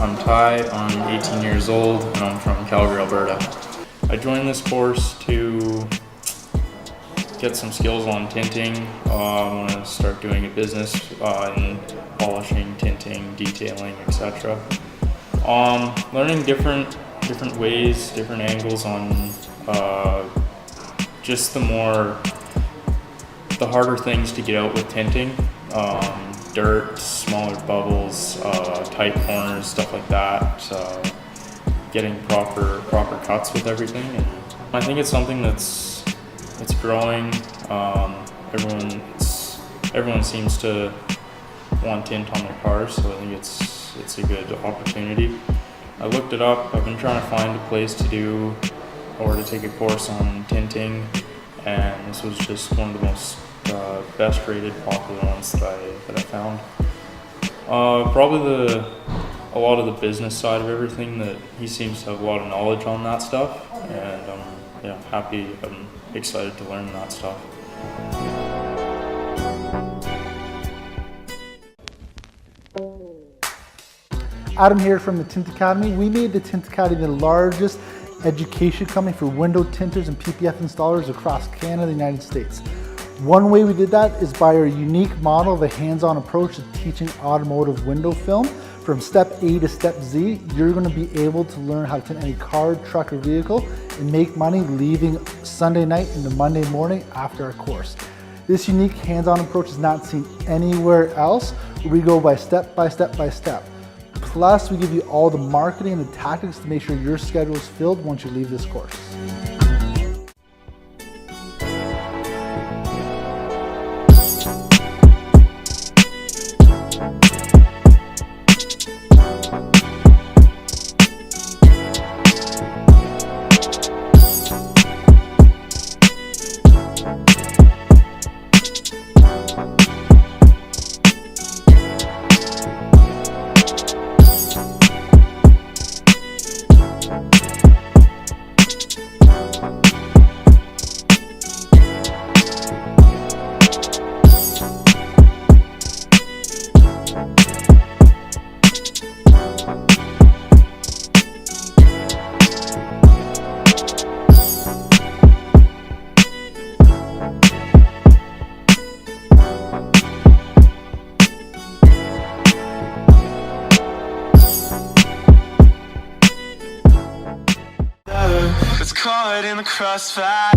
I'm Ty, I'm 18 years old, and I'm from Calgary, Alberta. I joined this course to get some skills on tinting. I want to start doing a business in polishing, tinting, detailing, etc. Learning different ways, different angles on just the harder things to get out with tinting. Dirt, smaller bubbles, tight corners, stuff like that. Getting proper cuts with everything. And I think it's something that's growing. Everyone seems to want tint on their cars, so I think it's a good opportunity. I looked it up. I've been trying to find a place to do or to take a course on tinting, and this was just one of the most best rated popular ones that I found. Probably a lot of the business side of everything, that he seems to have a lot of knowledge on that stuff, and I'm excited to learn that stuff. Adam here from the Tint Academy. We made the Tint Academy the largest education company for window tinters and PPF installers across Canada and the United States. One way we did that is by our unique model of a hands-on approach to teaching automotive window film. From step A to step Z, you're going to be able to learn how to tint any car, truck, or vehicle and make money leaving Sunday night into Monday morning after our course. This unique hands-on approach is not seen anywhere else. We go by step by step by step. Plus, we give you all the marketing and the tactics to make sure your schedule is filled once you leave this course. It's caught in the crossfire.